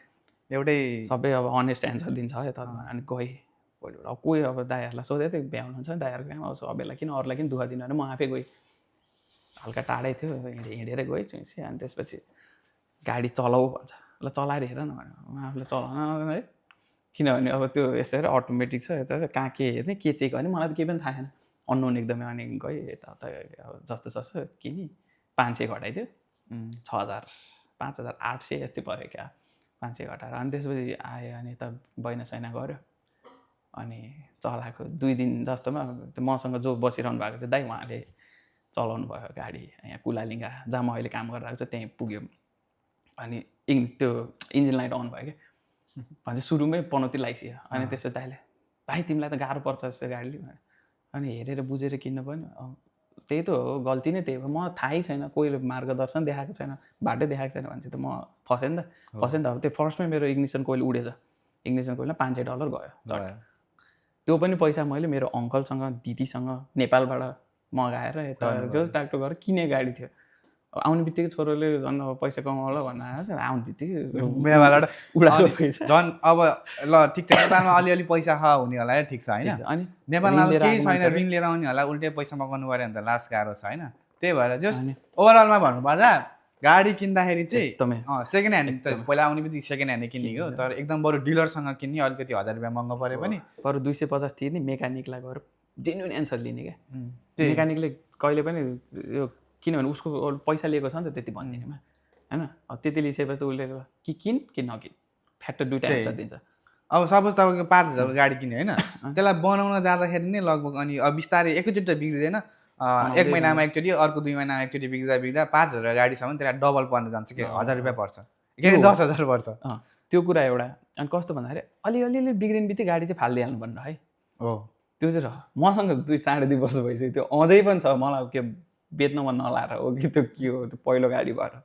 एउटै सबै अब अनेस्ट एन्सर दिन्छ यता अनि गएँ भोलिबाट अब कोही अब दाइहरूलाई सोधेँ त्यो भ्याउनुहुन्छ दाइहरूको काम अब सबैलाई किन अरूलाई किन दुःख दिनु भने म आफै गएँ हल्का टाढै थियो हिँडेरै गएँ चुइसेँ अनि त्यसपछि गाडी चलाऊ भन्छ ल चलाएर हेर न भने म आफूले चलाउन है किनभने अब त्यो यसो हेरेर अटोमेटिक छ यता कहाँ के हेर्ने के चेक गर्ने मलाई त केही पनि थाहा छैन अननोन एकदमै अनि गएँ यताउता अब जस्तो किनेँ 500 घटाइदियो 6,000 5,800 यति पऱ्यो क्या 500 घटाएर अनि त्यसपछि आयो अनि यता बैना गऱ्यो अनि चलाएको 2 दिन जस्तोमा मसँग जो बसिरहनु भएको थियो दाइ उहाँले चलाउनु भयो गाडी यहाँ कुलालिङ्गा जहाँ म अहिले काम गरिरहेको छु त्यहीँ पुग्यो अनि त्यो इन्जिन लाइट अन भयो क्या भन्छ सुरुमै पनौती लगाइसक्यो अनि त्यसपछि दाइले भाइ तिमीलाई त गाह्रो पर्छ जस्तो गाडीले अनि हेरेर बुझेर किन्नु पर्यो त्यही त हो गल्ती नै त्यही हो म थाहै छैन कोहीले मार्गदर्शन देखाएको छैन बाटो देखाएको छैन भने चाहिँ त म फसेँ नि त अब त्यो फर्स्टमै मेरो इग्निसन कोइल उडेछ इग्निसन कोइलमा $500 गयो त्यो पनि पैसा मैले मेरो अङ्कलसँग दिदीसँग नेपालबाट मगाएर यता जो टाक्टो गरेर किने गाडी थियो आउने बित्तिकै छोरोले झन् अब पैसा कमाउला भन्न आएको छ आउने बित्तिकै उडाएको पैसा झन् अब ल ठिक छ नेपालमा अलिअलि पैसा हुने होला ठिक छ होइन अनि नेपालमा केही छैन ऋण लिएर आउने होला उल्टै पैसा मगाउनु पऱ्यो भने त लास्ट गाह्रो छ होइन त्यही भएर जस्ट ओभरअलमा भन्नुपर्दा गाडी किन्दाखेरि चाहिँ एकदमै सेकेन्ड ह्यान्ड त पहिला आउने बित्तिकै सेकेन्ड ह्यान्ड किन्ने हो तर एकदम बरु डिलरसँग किन्ने अलिकति $1,000 महँगो परे पनि बरु 250 तिर्ने मेकानिकलाई गएर जेन्युन एन्सर लिने क्या मेकानिकले कहिले पनि यो किनभने उसको पैसा लिएको छ नि त त्यति भनिदिनेमा होइन अब त्यति लिइसकेपछि त उसले कि किन कि नकिन फ्याक्टर 2टा एन्सर दिन्छ अब सपोज तपाईँको 5,000 गाडी किन्यो होइन त्यसलाई बनाउन जाँदाखेरि नै लगभग अनि अब बिस्तारै एकैचोटि त बिग्रिँदैन 1 महिनामा एकचोटि अर्को 2 महिनामा एकचोटि बिग्रिँदा 5,000 गाडीसम्म त्यसलाई डबल पर्न जान्छ कि $1,000 पर्छ के 10,000 पर्छ त्यो कुरा एउटा अनि कस्तो भन्दाखेरि अलिअलि बिग्रिने बित्तिकै गाडी चाहिँ फालिदिइहाल्नु पर्ने है हो त्यो चाहिँ मसँग 2.5 वर्ष भइसक्यो त्यो अझै पनि छ मलाई के बेच्नमा नलाएर हो कि त्यो के हो त्यो पहिलो गाडी भएर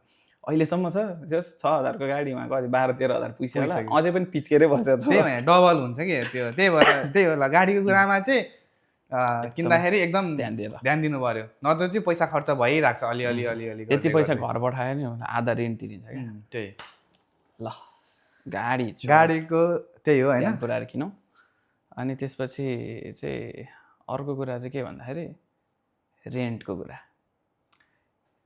अहिलेसम्म छ जस 6,000 को गाडीमा कति 12-13,000 पुग्छ होला अझै पनि पिचकेरै बसेको छ त्यही भएर डबल हुन्छ कि त्यो त्यही होला गाडीको कुरामा चाहिँ किन्दाखेरि एकदम ध्यान दिनु पर्यो नत्र चाहिँ पैसा खर्च भइरहेको छ अलिअलि त्यति पैसा घर पठायो नि आधा ऋण तिरिन्छ क्या त्यही ल गाडीको त्यही हो होइन पुऱ्याएर किनौँ अनि त्यसपछि चाहिँ अर्को कुरा चाहिँ के भन्दाखेरि रेन्टको कुरा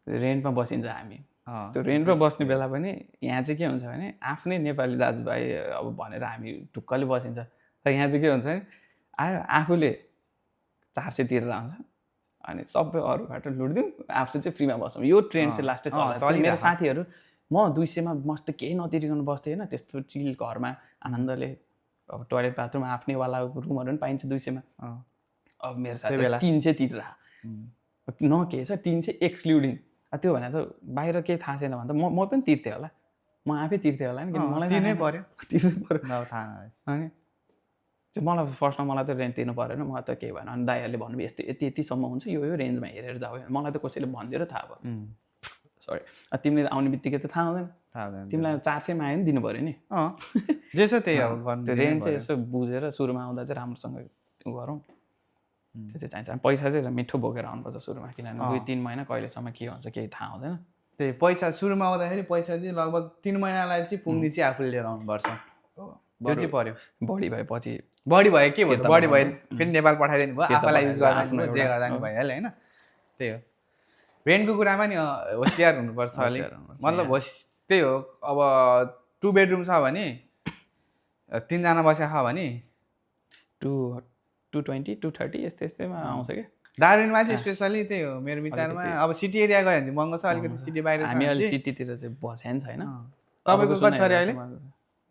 रेन्टमा बसिन्छ हामी त्यो रेन्टमा बस्ने बेला पनि यहाँ चाहिँ के हुन्छ भने आफ्नै नेपाली दाजुभाइ अब भनेर हामी ढुक्कले बसिन्छ तर यहाँ चाहिँ के हुन्छ भने आयो आफूले 400 तिरेर आउँछ अनि सबै अरूबाट लुटिदिउँ आफू चाहिँ फ्रीमा बसौँ यो ट्रेन्ड चाहिँ लास्टै चल्छ मेरो साथीहरू म 200मा मस्त केही नतिरिकन बस्थेँ होइन, त्यस्तो चिल घरमा आनन्दले। अब टोयलेट बाथरुम आफ्नैवाला रुमहरू पनि पाइन्छ 200मा। अब मेरो साथी 300 तिरेर न के छ 300 एक्सक्लुडिङ। त्यो भने त बाहिर केही थाहा छैन भने त म पनि तिर्थेँ होला, म आफै तिर्थेँ होला नि, किन मलाई तिर्नै पर्यो अनि त्यो मलाई फर्स्टमा मलाई त रेन्ट तिर्नु परेन, म त केही भएन। अनि दाइहरूले भन्नु यस्तो यतिसम्म हुन्छ, यो रेन्जमा हेरेर जाऊ। मलाई त कसैले भनिदिएर थाहा भयो। सरी, तिमीले आउने बित्तिकै त थाहा हुँदैन, तिमीलाई 400मा आयो नि दिनु पऱ्यो नि। जे छ त्यही अब त्यो रेन्ट चाहिँ यसो बुझेर सुरुमा आउँदा चाहिँ राम्रोसँग गरौँ, त्यो चाहिँ चाहिन्छ। पैसा चाहिँ मिठो बोकेर आउनुपर्छ सुरुमा, किनभने 2-3 महिना कहिलेसम्म के हुन्छ केही थाहा हुँदैन। त्यही पैसा सुरुमा आउँदाखेरि पैसा चाहिँ लगभग 3 महिनालाई चाहिँ पुग्ने चाहिँ आफूले लिएर आउनुपर्छ। त्यो चाहिँ पर्यो। बढी भएपछि बढी भयो के भयो, बढी भयो फेरि नेपाल पठाइदिनु भयो, आफूलाई युज गर्दा जे गर्दा नि भइहाल्यो होइन। त्यही हो, रेन्टको कुरामा नि होसियार हुनुपर्छ अलिक। मतलब त्यही हो, अब 2 बेडरुम छ भने 3 जना बसेको छ भने 220-230 यस्तैमा आउँछ क्या। दार्जिलिङमा चाहिँ स्पेसली त्यही हो मेरो विचारमा। अब सिटी एरिया गयो भने चाहिँ महँगो छ अलिकति, सिटी बाहिर हामी अहिले सिटीतिर चाहिँ बसेको नि छैन। तपाईँको कति छ अरे अहिले?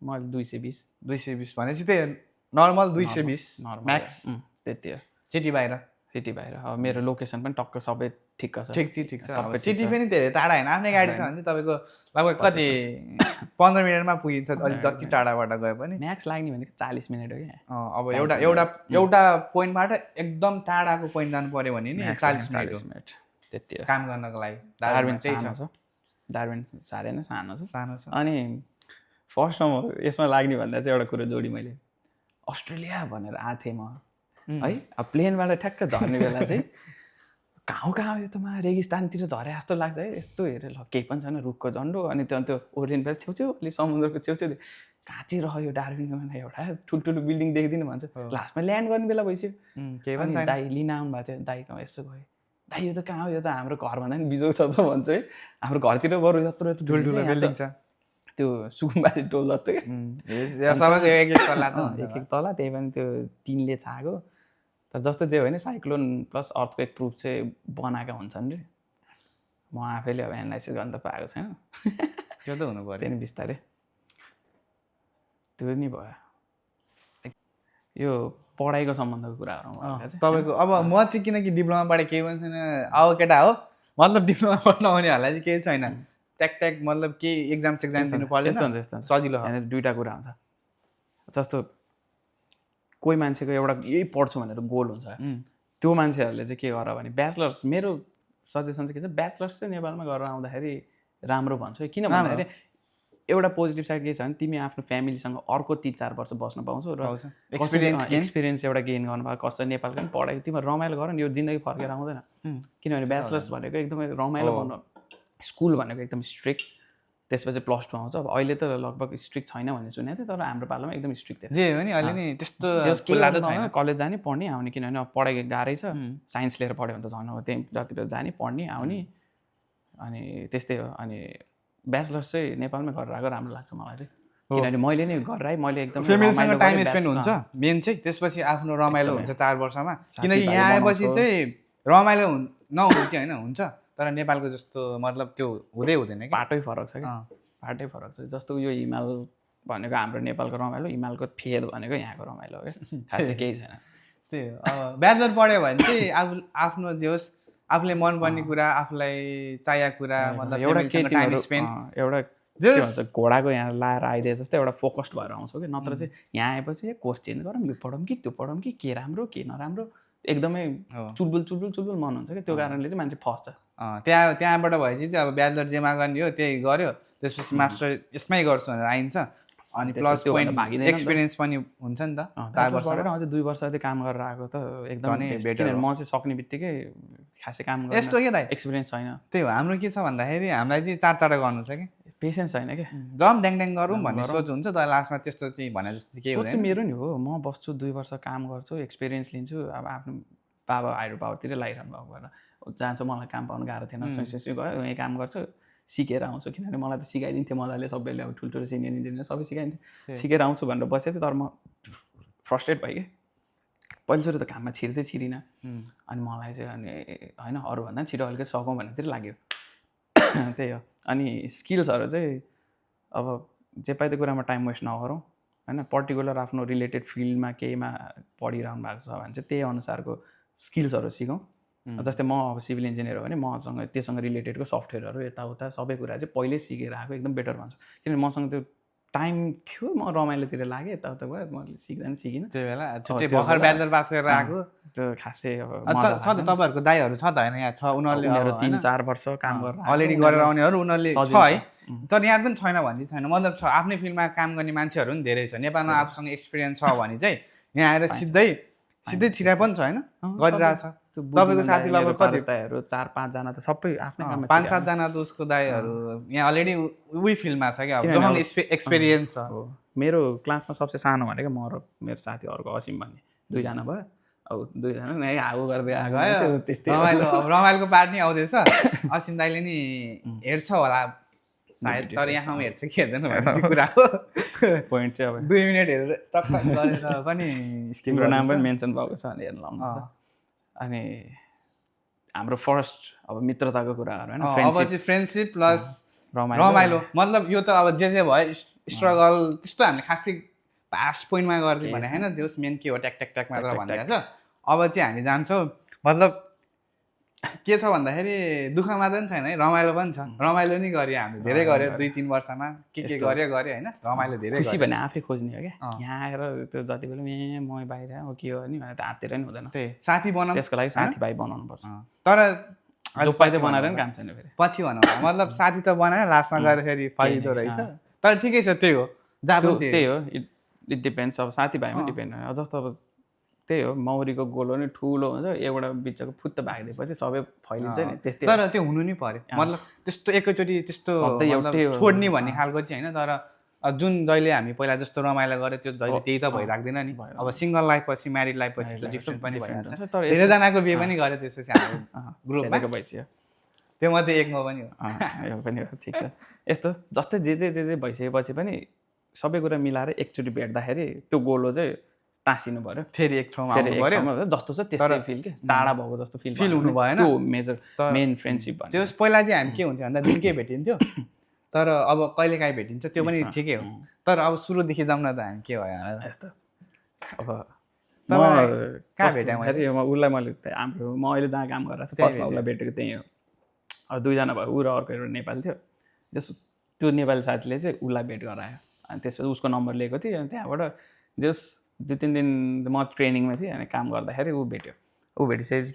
म अहिले 220 भनेपछि त्यही नर्मल 220 म्याक्स त्यति हो सिटी बाहिर। अब मेरो लोकेसन पनि टक्क सबै ठिक छ। ठिक छ। अब सिटी पनि धेरै टाढा होइन, आफ्नै गाडी छ भने चाहिँ तपाईँको लगभग कति 15 मिनटमा पुगिन्छ अलिक जति टाढाबाट गए पनि। म्याक्स लाग्ने भनेको 40 मिनट हो क्या। अब एउटा पोइन्टबाट एकदम टाढाको पोइन्ट जानु पर्यो भने नि 40 मिनट त्यति हो काम गर्नको लागि। डार्विन साह्रै नै सानो छ। अनि फर्स्टमा यसमा लाग्ने भन्दा चाहिँ एउटा कुरो जोडी मैले अस्ट्रेलिया भनेर आएको थिएँ म है। अब प्लेनबाट ठ्याक्क झर्ने बेला चाहिँ कहाँ यो त रेगिस्तानतिर झरे जस्तो लाग्छ है। यस्तो हेरेर ल केही पनि छैन, रुखको झन्डो, अनि त्यो ओरेन्ज बेला छेउछेउ अलि समुद्रको छेउछेउ कहाँ चाहिँ रह्यो डार्विनमा एउटा ठुल्ठुलो बिल्डिङ देखिदिनु भन्छ। लास्टमा ल्यान्ड गर्ने बेला भइसक्यो। अनि दाइ लिन आउनु भएको थियो, दाइकोमा यसो गयो, दाइ यो त कहाँ हो, यो त हाम्रो घरभन्दा नि बिजोग छ त भन्छ है। हाम्रो घरतिर बरु यत्रो ठुल्ठुलो बिल्डिङ छ, त्यो सुकुम्बासी टोल जस्तो क्या, सबैको एक तला, त्यही पनि त्यो टिनले छाएको। तर जस्तो जे होइन साइक्लोन प्लस अर्थक्वेक प्रुफ चाहिँ बनाएका हुन्छन् रे। म आफैले अब एनालाइसिस गर्न त पाएको छैन, त्यो त हुनु पर्यो। त्यही बिस्तारै त्यो नि भयो। यो पढाइको सम्बन्धको कुराहरू तपाईँको अब म चाहिँ किनकि डिप्लोमा पढेँ केही पनि छैन, अब केटा हो मतलब डिप्लोमा पढ्न आउनेहरूलाई चाहिँ केही छैन, ट्याक मतलब केही एक्जाम दिनु पर्दैन, सजिलो। होइन दुईवटा कुरा हुन्छ, जस्तो कोही मान्छेको एउटा यही पढ्छु भनेर गोल हुन्छ, त्यो मान्छेहरूले चाहिँ के गर भने ब्याचलर्स, मेरो सजेसन चाहिँ के छ, ब्याचलर्स चाहिँ नेपालमा गरेर आउँदाखेरि राम्रो भन्छु है। किन भन्दाखेरि एउटा पोजिटिभ साइड के छ भने तिमी आफ्नो फ्यामिलीसँग अर्को 3-4 वर्ष बस्न पाउँछौ र एक्सपिरियन्स एउटा गेन गर्नुभयो। कसै नेपालको पनि पढाइ तिमीहरू रमाइलो गर नि, यो जिन्दगी फर्केर आउँदैन। किनभने ब्याचलर्स भनेको एकदमै रमाइलो गर्नु, स्कुल भनेको एकदम स्ट्रिक्ट, त्यसपछि +2 आउँछ। अब अहिले त लगभग स्ट्रिक्ट छैन भन्ने सुनेको थिएँ, तर हाम्रो पालामा एकदम स्ट्रिक्ट थियो। जे हो नि अहिले नि त्यस्तो कलेज जाने पढ्ने आउने, किनभने अब पढाइ गाह्रै छ। साइन्स लिएर पढ्यो भने त झन् हो, त्यही जतिखेर जाने पढ्ने आउने, अनि त्यस्तै हो। अनि ब्याचलर्स चाहिँ नेपालमै गरेर आएको राम्रो लाग्छ मलाई चाहिँ, किनभने मैले नै गरेर आएँ, मैले एकदम फ्यामिलीसँग टाइम स्पेन्ड हुन्छ मेन चाहिँ, त्यसपछि आफ्नो रमाइलो हुन्छ 4 वर्षमा। किनकि यहाँ आएपछि चाहिँ रमाइलो नहुनु चाहिँ होइन, हुन्छ तर नेपालको जस्तो मतलब त्यो हुँदैन कि, पाटै फरक छ कि, पाटै फरक छ। जस्तो यो हिमाल भनेको हाम्रो नेपालको रमाइलो, हिमालको फेद भनेको यहाँको रमाइलो हो क्या, खासै केही छैन। त्यही हो, अब ब्याचलर पढ्यो भने चाहिँ आफ्नो जे होस् आफूले मनपर्ने कुरा, आफूलाई चाहिएको कुरा, मतलब एउटा टाइम स्पेन्ड, एउटा के भन्छ घोडाको यहाँ लाएर आइदिए जस्तो एउटा फोकस्ड भएर आउँछौ कि। नत्र चाहिँ यहाँ आएपछि कोर्स चेन्ज गरौँ, यो पढौँ कि त्यो पढौँ कि, के राम्रो के नराम्रो, एकदमै चुलबुल मन हुन्छ क्या। त्यो कारणले चाहिँ मान्छे फस्छ। त्यहाँबाट भएपछि चाहिँ अब ब्याचलर जेमा गर्ने हो त्यही गर्यो, त्यसपछि मास्टर यसमै गर्छु भनेर आइन्छ। अनि प्लस पोइन्ट एक्सपिरियन्स पनि हुन्छ नि त, 4 वर्ष पढेर अझै 2 वर्ष जति काम गरेर आएको त एकदम बेटर। म चाहिँ सक्ने बित्तिकै खासै काम गर्न यस्तो के दाइ एक्सपिरियन्स छैन। त्यही हो, हाम्रो के छ भन्दाखेरि हामीलाई चाहिँ चाँडो गर्नु छ कि, पेसेन्स छैन क्या, जम ड्याङ गरौँ भन्ने सोच हुन्छ, तर लास्टमा त्यस्तो चाहिँ भने जस्तो के हुँदैन। मेरो नि हो, म बस्छु 2 वर्ष काम गर्छु, एक्सपिरियन्स लिन्छु। अब आफ्नो बाबा हाइड्रो पावरतिर लागिरहनु भएको भएर जान्छ, मलाई काम पाउनु गाह्रो थिएन, सुई गयो यहीँ काम गर्छु, सिकेर आउँछु। किनभने मलाई त सिकाइदिन्थ्यो मजाले, सबैले अब ठुल्ठुलो सिनियर इन्जिनियर सबै सिकाइन्थ्यो, सिकेर आउँछु भनेर बसेको थिएँ। तर म फ्रस्ट्रेट भएँ कि, पहिलोचोटि त काममा छिरिनँ। अनि मलाई चाहिँ अनि होइन अरूभन्दा छिटो अलिकति सकौँ भन्नेतिर लाग्यो। त्यही हो अनि स्किल्सहरू चाहिँ अब जे पाइ त्यो कुरामा टाइम वेस्ट नगरौँ होइन पर्टिकुलर आफ्नो रिलेटेड फिल्डमा केहीमा पढिरहनु भएको छ भने चाहिँ त्यही अनुसारको स्किल्सहरू सिकौँ जस्तै म अब सिभिल इन्जिनियर हो भने मसँग त्योसँग रिलेटेडको सफ्टवेयरहरू यताउता सबै कुरा चाहिँ पहिल्यै सिकेर आएको एकदम बेटर भन्छु किनभने मसँग त्यो टाइम थियो म रमाइलोतिर लागेँ यताउता भयो मैले सिक्दा नि सिकिनँ त्यो बेला छुट्टै भर्खर ब्याचलर पास गरेर आएको त्यो खासै अब छ त तपाईँहरूको दाइहरू छ त होइन यहाँ छ उनीहरूले 3-4 वर्ष काम गरेर अलरेडी गरेर आउनेहरू उनीहरूले छ है तर यहाँ पनि छैन भन्ने छैन मतलब छ आफ्नै फिल्डमा काम गर्ने मान्छेहरू पनि धेरै छ नेपालमा आफूसँग एक्सपिरियन्स छ भने चाहिँ यहाँ आएर सिधै छिरा पनि छ होइन गरिरहेछ तपाईँको साथी लगभग कति 4-5 जना त सबै आफ्नै काममा 5-7 जना त उसको दाइहरू यहाँ अलरेडी उही फिल्डमा छ क्या जोसँग एक्सपिरियन्स छ मेरो क्लासमा सबसे सानो भनेको म र मेरो साथी अर्को असिम भन्ने 2 जना भयो अब 2 जना नै हाउ गर्दै आएको त्यस्तै रमाइलोको पार्ट नि आउँदैछ असिम दाइले नि हेर्छ होला सायद तर यहाँसम्म हेर्छ कि हेर्दैन भन्ने कुरा हो पोइन्ट चाहिँ अब 2 मिनट हेरेर टक्क गरेर पनि तिम्रो नाम पनि मेन्सन भएको छ भने हेर्न लाउनु अनि हाम्रो फर्स्ट अब मित्रताको कुराहरू होइन अब चाहिँ फ्रेन्डसिप प्लस रमाइलो मतलब यो त अब जे भयो स्ट्रगल त्यस्तो हामीले खासै फास्ट पोइन्टमा गर्छ भने होइन त्यो मेन के हो ट्याक मात्र भनिरहेको छ अब चाहिँ हामी जान्छौँ मतलब के छ भन्दाखेरि दुःख मात्र पनि छैन है रमाइलो पनि छ रमाइलो नै गऱ्यो हामीले धेरै गऱ्यो 2-3 वर्षमा के गऱ्यो होइन रमाइलो धेरै खुसी भने आफै खोज्ने हो क्या यहाँ आएर त्यो जति बेला म बाहिर हो के हो नि भनेर त हाततिर नि हुँदैन त्यही साथी बनाउनु त्यसको लागि साथीभाइ बनाउनु पर्छ तर जो पाइदै बनाएर पनि काम छैन फेरि पछि भनौँ मतलब साथी त बनायो लास्टमा गएर फेरि फैदो रहेछ तर ठिकै छ त्यही हो त्यही हो इट डिपेन्ड्स अब साथीभाइमा डिपेन्ड हो जस्तो अब त्यही हो मौरीको गोलो नि ठुलो हुन्छ एउटा बिचको फुत्त भागिदिएपछि सबै फैलिन्छ नि त्यस्तै तर त्यो हुनु नै पर्यो मतलब त्यस्तो एकैचोटि त्यस्तो छोड्ने भन्ने खालको चाहिँ होइन तर जुन जहिले हामी पहिला जस्तो रमाइलो गऱ्यो त्यो जहिले त्यही त भइराख्दैन नि अब सिङ्गल लाइफ पछि म्यारिड लाइफ पछि त डिफ्रेन्ट पनि भइहाल्छ धेरैजनाको बिहे पनि गऱ्यो त्यसपछि हाम्रो ग्रुपमा भइसक्यो त्यो मध्ये एक म पनि हो यो पनि हो ठिक छ यस्तो जस्तै जे भइसकेपछि पनि सबै कुरा मिलाएर एकचोटि भेट्दाखेरि त्यो गोलो चाहिँ टाँसिनु पर्यो फेरि एक ठाउँमा आउनु पर्यो जस्तो छ त्यस्तै फिल के टाढा भएको जस्तो फिल हुनु भएन त्यो मेन फ्रेन्डसिप भन्ने त्यो पहिला चाहिँ हामी के हुन्थ्यो भन्दा दिनकै भेटिन्थ्यो तर अब कहिलेकाहीँ भेटिन्छ त्यो पनि ठिकै हो तर अब सुरुदेखि जाउँ न त हामी के भयो यस्तो अब कहाँ भेट्यौँ उसलाई मैले हाम्रो म अहिले जहाँ काम गरिरहेको छु फर्स्टमा उसलाई भेटेको त्यही हो अब 2 जना भयो ऊ र अर्को एउटा नेपाली थियो जस त्यो नेपाली साथीले चाहिँ उसलाई भेट गरायो अनि त्यसपछि उसको नम्बर लिएको थिएँ अनि त्यहाँबाट जस 2-3 दिन म ट्रेनिङमा थिएँ अनि काम गर्दाखेरि ऊ भेट्यो ऊ भेटिसकेपछि